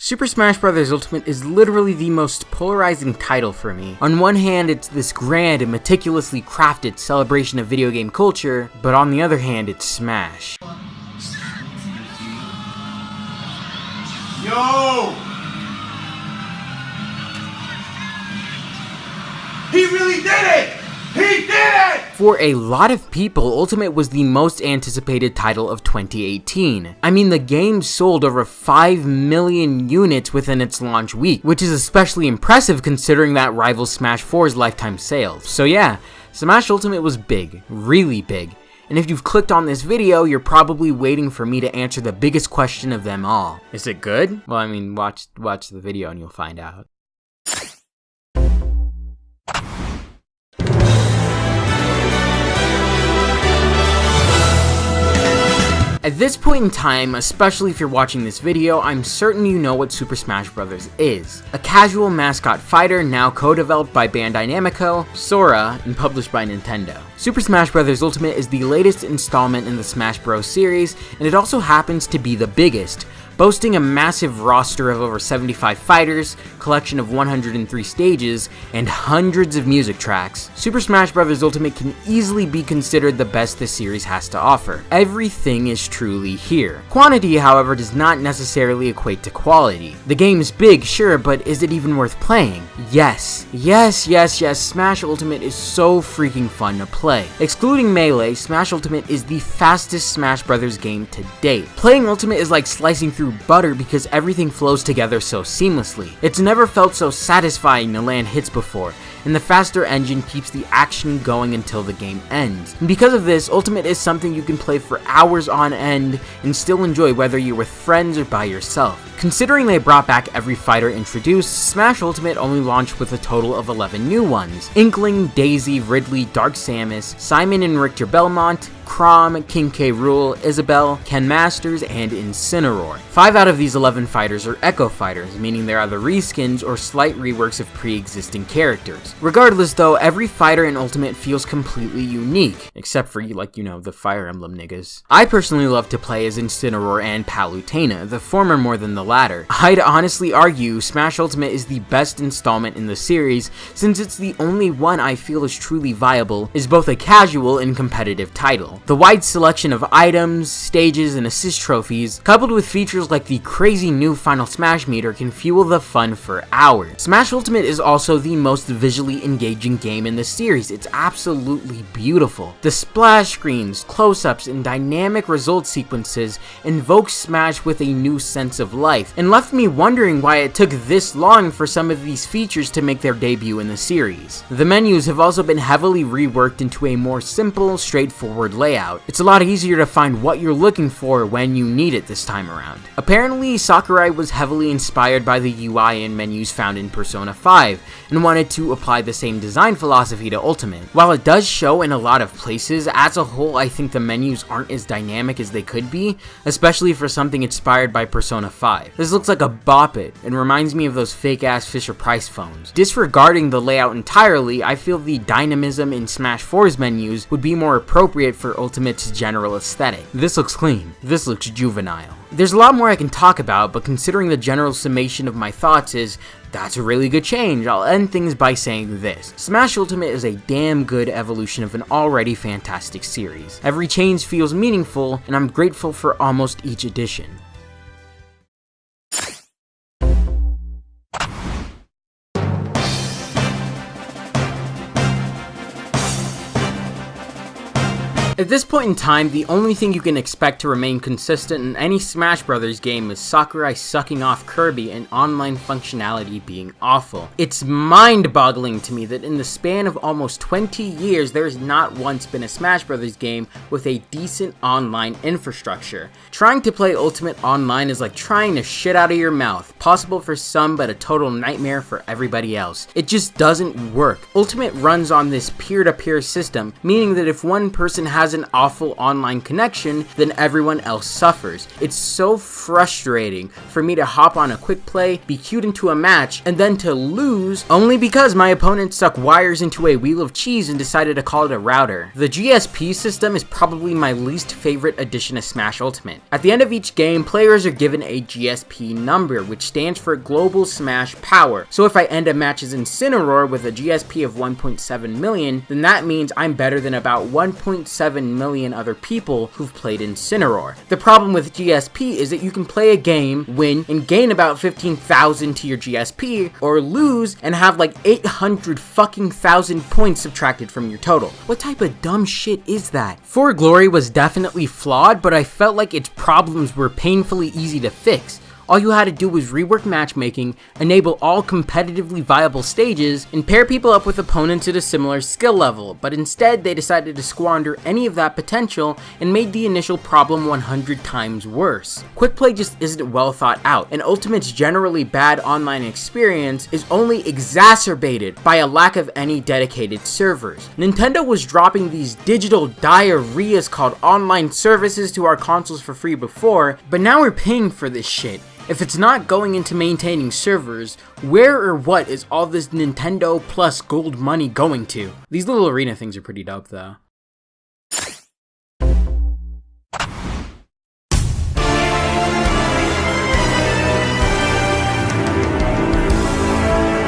Super Smash Bros. Ultimate is literally the most polarizing title for me. On one hand, it's this grand and meticulously crafted celebration of video game culture, but on the other hand, it's Smash. Yo! He really did it! He did it! For a lot of people, Ultimate was the most anticipated title of 2018. I mean, the game sold over 5 million units within its launch week, which is especially impressive considering that rivals Smash 4's lifetime sales. So yeah, Smash Ultimate was big, really big. And if you've clicked on this video, you're probably waiting for me to answer the biggest question of them all. Is it good? Well, I mean, watch the video and you'll find out. At this point in time, especially if you're watching this video, I'm certain you know what Super Smash Bros. Is. A casual mascot fighter now co-developed by Bandai Namco, Sora, and published by Nintendo. Super Smash Bros. Ultimate is the latest installment in the Smash Bros. Series, and it also happens to be the biggest, boasting a massive roster of over 75 fighters, collection of 103 stages, and hundreds of music tracks. Super Smash Bros. Ultimate can easily be considered the best this series has to offer. Everything is truly here. Quantity, however, does not necessarily equate to quality. The game is big, sure, but is it even worth playing? Yes. Yes, Smash Ultimate is so freaking fun to play. Excluding Melee, Smash Ultimate is the fastest Smash Bros. Game to date. Playing Ultimate is like slicing through butter because everything flows together so seamlessly. It's never felt so satisfying to land hits before, and the faster engine keeps the action going until the game ends. And because of this, Ultimate is something you can play for hours on end and still enjoy whether you're with friends or by yourself. Considering they brought back every fighter introduced, Smash Ultimate only launched with a total of 11 new ones: Inkling, Daisy, Ridley, Dark Samus, Simon and Richter Belmont, Chrom, King K. Rool, Isabelle, Ken Masters, and Incineroar. 5 out of these 11 fighters are Echo Fighters, meaning they're either reskins or slight reworks of pre-existing characters. Regardless though, every fighter in Ultimate feels completely unique, except for, the Fire Emblem niggas. I personally love to play as Incineroar and Palutena, the former more than the latter. I'd honestly argue Smash Ultimate is the best installment in the series, since it's the only one I feel is truly viable, is both a casual and competitive title. The wide selection of items, stages, and assist trophies, coupled with features like the crazy new Final Smash meter, can fuel the fun for hours. Smash Ultimate is also the most visually engaging game in the series. It's absolutely beautiful. The splash screens, close-ups, and dynamic result sequences invoke Smash with a new sense of life, and left me wondering why it took this long for some of these features to make their debut in the series. The menus have also been heavily reworked into a more simple, straightforward layout. It's a lot easier to find what you're looking for when you need it this time around. Apparently, Sakurai was heavily inspired by the UI and menus found in Persona 5, and wanted to apply the same design philosophy to Ultimate. While it does show in a lot of places, as a whole I think the menus aren't as dynamic as they could be, especially for something inspired by Persona 5. This looks like a bop it, and reminds me of those fake-ass Fisher-Price phones. Disregarding the layout entirely, I feel the dynamism in Smash 4's menus would be more appropriate for Ultimate's general aesthetic. This looks clean. This looks juvenile. There's a lot more I can talk about, but considering the general summation of my thoughts is, that's a really good change, I'll end things by saying this: Smash Ultimate is a damn good evolution of an already fantastic series. Every change feels meaningful, and I'm grateful for almost each addition. At this point in time, the only thing you can expect to remain consistent in any Smash Bros. Game is Sakurai sucking off Kirby and online functionality being awful. It's mind-boggling to me that in the span of almost 20 years, there has not once been a Smash Bros. Game with a decent online infrastructure. Trying to play Ultimate online is like trying to shit out of your mouth, possible for some but a total nightmare for everybody else. It just doesn't work. Ultimate runs on this peer-to-peer system, meaning that if one person has has an awful online connection, then everyone else suffers. It's so frustrating for me to hop on a quick play, be queued into a match, and then to lose only because my opponent stuck wires into a wheel of cheese and decided to call it a router. The GSP system is probably my least favorite addition to Smash Ultimate. At the end of each game, players are given a GSP number, which stands for Global Smash Power. So if I end a match as Incineroar with a GSP of 1.7 million, then that means I'm better than about 1.7 million other people who've played Incineroar. The problem with GSP is that you can play a game, win, and gain about 15,000 to your GSP, or lose and have like 800 fucking thousand points subtracted from your total. What type of dumb shit is that? For Glory was definitely flawed, but I felt like its problems were painfully easy to fix. All you had to do was rework matchmaking, enable all competitively viable stages, and pair people up with opponents at a similar skill level, but instead they decided to squander any of that potential and made the initial problem 100 times worse. Quick play just isn't well thought out, and Ultimate's generally bad online experience is only exacerbated by a lack of any dedicated servers. Nintendo was dropping these digital diarrheas called online services to our consoles for free before, but now we're paying for this shit. If it's not going into maintaining servers, where or what is all this Nintendo plus gold money going to? These little arena things are pretty dope though.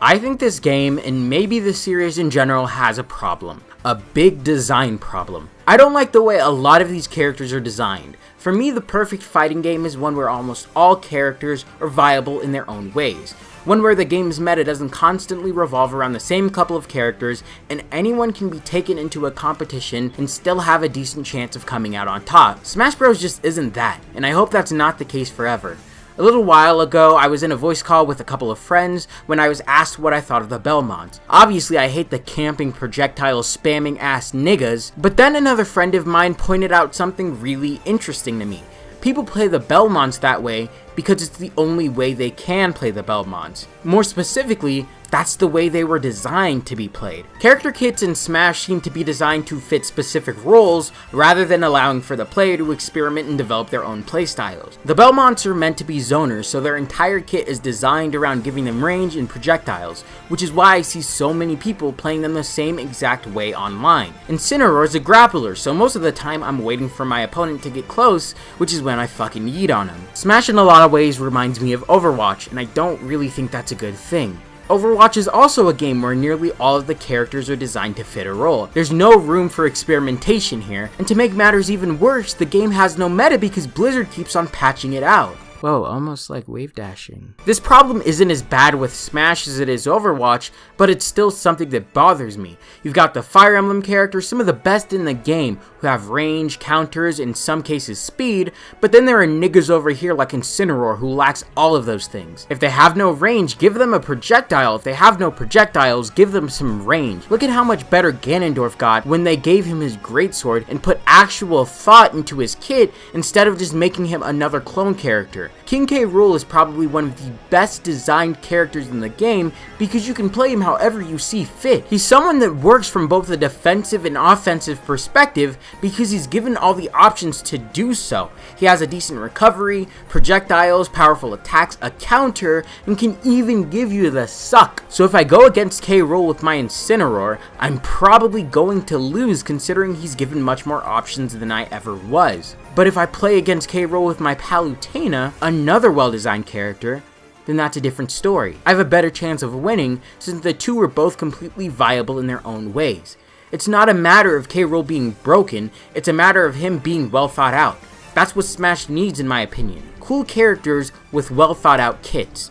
I think this game, and maybe the series in general, has a problem. A big design problem. I don't like the way a lot of these characters are designed. For me, the perfect fighting game is one where almost all characters are viable in their own ways. One where the game's meta doesn't constantly revolve around the same couple of characters, and anyone can be taken into a competition and still have a decent chance of coming out on top. Smash Bros just isn't that, and I hope that's not the case forever. A little while ago, I was in a voice call with a couple of friends when I was asked what I thought of the Belmonts. Obviously, I hate the camping, projectile spamming ass niggas, but then another friend of mine pointed out something really interesting to me. People play the Belmonts that way because it's the only way they can play the Belmonts. More specifically, that's the way they were designed to be played. Character kits in Smash seem to be designed to fit specific roles rather than allowing for the player to experiment and develop their own playstyles. The Belmonts are meant to be zoners, so their entire kit is designed around giving them range and projectiles, which is why I see so many people playing them the same exact way online. Incineroar is a grappler, so most of the time I'm waiting for my opponent to get close, which is when I fucking yeet on him. Smash in a lot of ways reminds me of Overwatch, and I don't really think that's a good thing. Overwatch is also a game where nearly all of the characters are designed to fit a role. There's no room for experimentation here, and to make matters even worse, the game has no meta because Blizzard keeps on patching it out. Whoa, almost like wave dashing. This problem isn't as bad with Smash as it is Overwatch, but it's still something that bothers me. You've got the Fire Emblem characters, some of the best in the game, who have range, counters, in some cases speed, but then there are niggas over here like Incineroar who lacks all of those things. If they have no range, give them a projectile. If they have no projectiles, give them some range. Look at how much better Ganondorf got when they gave him his greatsword and put actual thought into his kit instead of just making him another clone character. King K. Rool is probably one of the best designed characters in the game because you can play him however you see fit. He's someone that works from both a defensive and offensive perspective because he's given all the options to do so. He has a decent recovery, projectiles, powerful attacks, a counter, and can even give you the suck. So if I go against K. Rool with my Incineroar, I'm probably going to lose considering he's given much more options than I ever was. But if I play against K. Rool with my Palutena, another well-designed character, then that's a different story. I have a better chance of winning since the two are both completely viable in their own ways. It's not a matter of K. Rool being broken, it's a matter of him being well thought out. That's what Smash needs in my opinion. Cool characters with well thought out kits.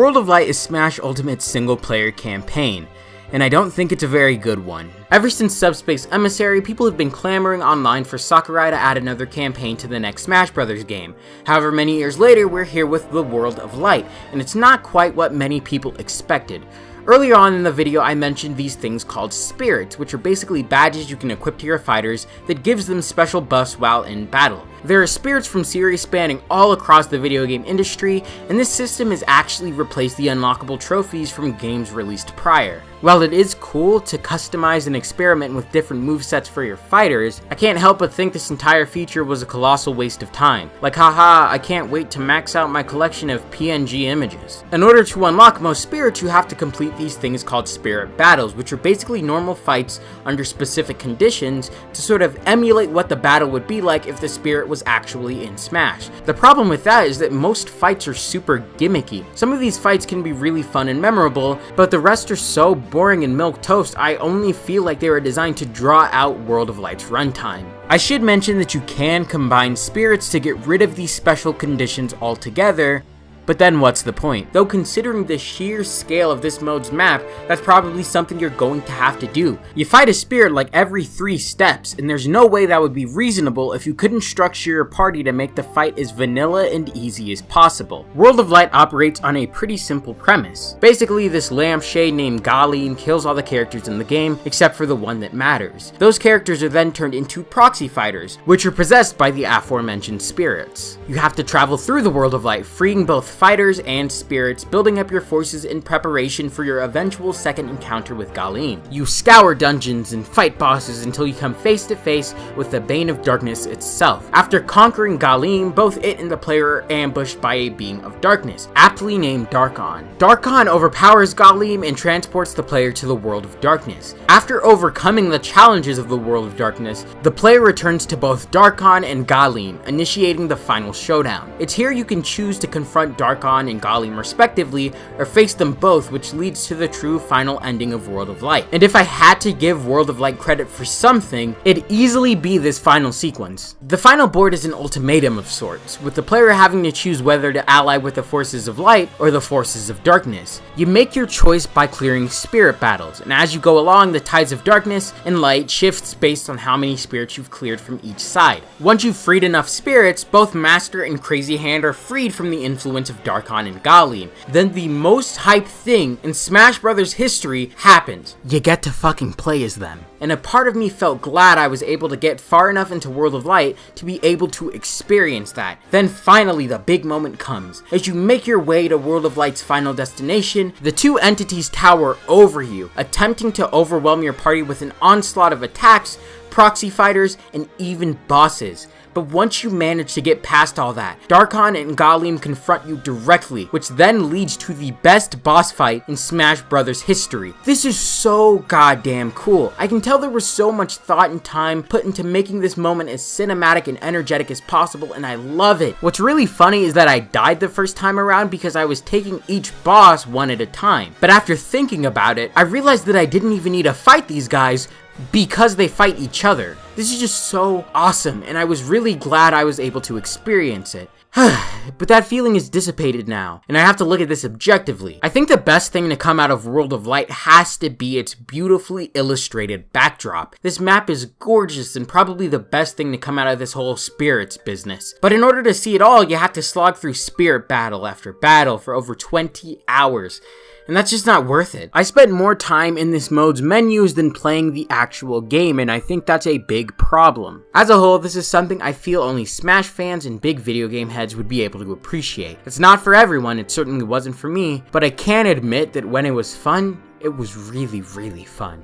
World of Light is Smash Ultimate's single-player campaign. and I don't think it's a very good one. Ever since Subspace Emissary, people have been clamoring online for Sakurai to add another campaign to the next Smash Bros. Game. However, many years later, we're here with the World of Light, and it's not quite what many people expected. Earlier on in the video, I mentioned these things called spirits, which are basically badges you can equip to your fighters that gives them special buffs while in battle. There are spirits from series spanning all across the video game industry, and this system has actually replaced the unlockable trophies from games released prior. While it is cool to customize and experiment with different movesets for your fighters, I can't help but think this entire feature was a colossal waste of time. Like, haha, I can't wait to max out my collection of PNG images. In order to unlock most spirits, you have to complete these things called spirit battles, which are basically normal fights under specific conditions to sort of emulate what the battle would be like if the spirit was actually in Smash. The problem with that is that most fights are super gimmicky. Some of these fights can be really fun and memorable, but the rest are so boring and milquetoast, I only feel like they were designed to draw out World of Light's runtime. I should mention that you can combine spirits to get rid of these special conditions altogether, but then what's the point? Though considering the sheer scale of this mode's map, that's probably something you're going to have to do. You fight a spirit like every 3 steps, and there's no way that would be reasonable if you couldn't structure your party to make the fight as vanilla and easy as possible. World of Light operates on a pretty simple premise. Basically, this lampshade named Galim kills all the characters in the game, except for the one that matters. Those characters are then turned into proxy fighters, which are possessed by the aforementioned spirits. You have to travel through the World of Light, freeing both fighters and spirits, building up your forces in preparation for your eventual second encounter with Galim. You scour dungeons and fight bosses until you come face to face with the Bane of Darkness itself. After conquering Galim, both it and the player are ambushed by a being of darkness, aptly named Darkon. Darkon overpowers Galim and transports the player to the World of Darkness. After overcoming the challenges of the World of Darkness, the player returns to both Darkon and Galim, initiating the final showdown. It's here you can choose to confront Darkon and Galim respectively, or face them both, which leads to the true final ending of World of Light. And if I had to give World of Light credit for something, it'd easily be this final sequence. The final board is an ultimatum of sorts, with the player having to choose whether to ally with the forces of light or the forces of darkness. You make your choice by clearing spirit battles, and as you go along, the tides of darkness and light shifts based on how many spirits you've cleared from each side. Once you've freed enough spirits, both Master and Crazy Hand are freed from the influence of Darkon and Galim. Then the most hyped thing in Smash Bros. History happens. You get to fucking play as them. And a part of me felt glad I was able to get far enough into World of Light to be able to experience that. Then finally the big moment comes. As you make your way to World of Light's final destination, the two entities tower over you, attempting to overwhelm your party with an onslaught of attacks, proxy fighters, and even bosses. But once you manage to get past all that, Darkon and Galim confront you directly, which then leads to the best boss fight in Smash Bros. History. This is so goddamn cool. I can tell there was so much thought and time put into making this moment as cinematic and energetic as possible, and I love it. What's really funny is that I died the first time around because I was taking each boss one at a time. But after thinking about it, I realized that I didn't even need to fight these guys because they fight each other. This is just so awesome, and I was really glad I was able to experience it. But that feeling is dissipated now, and I have to look at this objectively. I think the best thing to come out of World of Light has to be its beautifully illustrated backdrop. This map is gorgeous and probably the best thing to come out of this whole spirits business. But in order to see it all, you have to slog through spirit battle after battle for over 20 hours. And that's just not worth it. I spent more time in this mode's menus than playing the actual game, and I think that's a big problem. As a whole, this is something I feel only Smash fans and big video game heads would be able to appreciate. It's not for everyone, it certainly wasn't for me, but I can admit that when it was fun, it was really, really fun.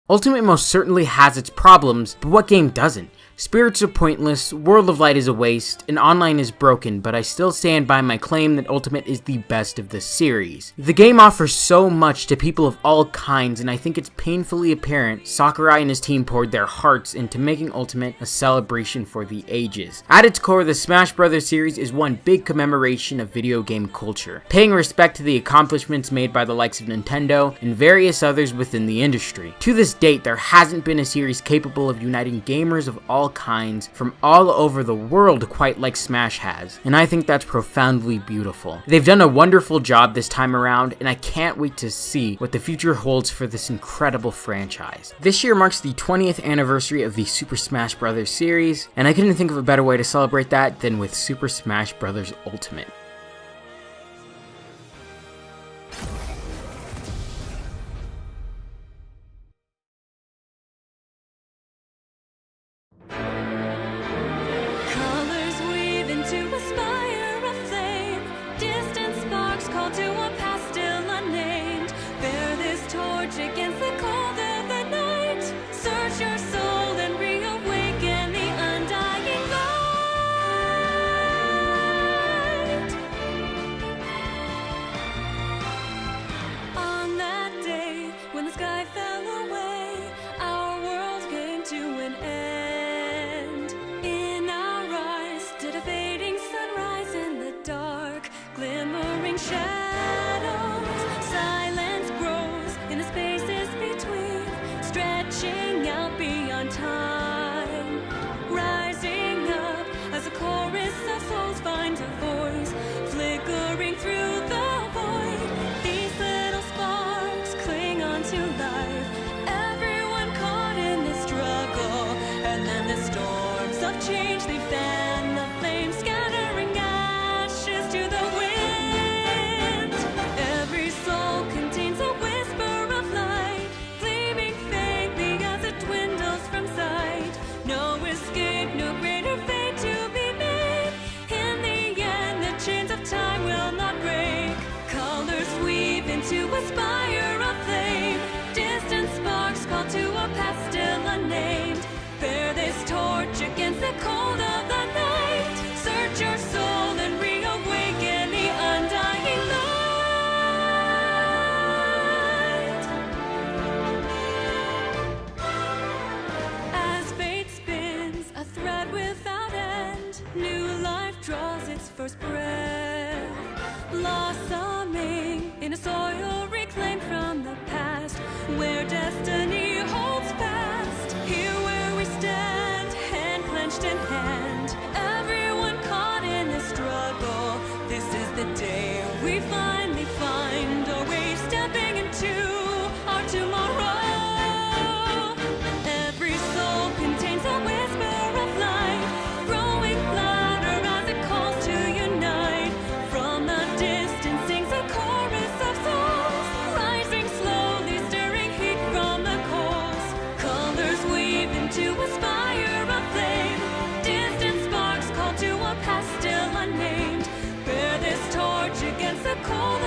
Ultimate most certainly has its problems, but what game doesn't? Spirits are pointless, World of Light is a waste, and online is broken, but I still stand by my claim that Ultimate is the best of the series. The game offers so much to people of all kinds, and I think it's painfully apparent Sakurai and his team poured their hearts into making Ultimate a celebration for the ages. At its core, the Smash Bros. Series is one big commemoration of video game culture, paying respect to the accomplishments made by the likes of Nintendo and various others within the industry. To this date, there hasn't been a series capable of uniting gamers of all all kinds from all over the world, quite like Smash has, and I think that's profoundly beautiful. They've done a wonderful job this time around, and I can't wait to see what the future holds for this incredible franchise. This year marks the 20th anniversary of the Super Smash Bros. Series, and I couldn't think of a better way to celebrate that than with Super Smash Bros. Ultimate. First breath, blossoming in a soil reclaimed from the past, where destiny holds fast. Here where we stand, hand clenched in hand, everyone caught in this struggle. This is the day we finally find our way, stepping into our tomorrow. Every soul contains a whisper of light, growing louder as it calls to unite. From the distance sings a chorus of souls, rising slowly, stirring heat from the coals. Colors weave into a spire of flame, distant sparks call to a past still unnamed. Bear this torch against the cold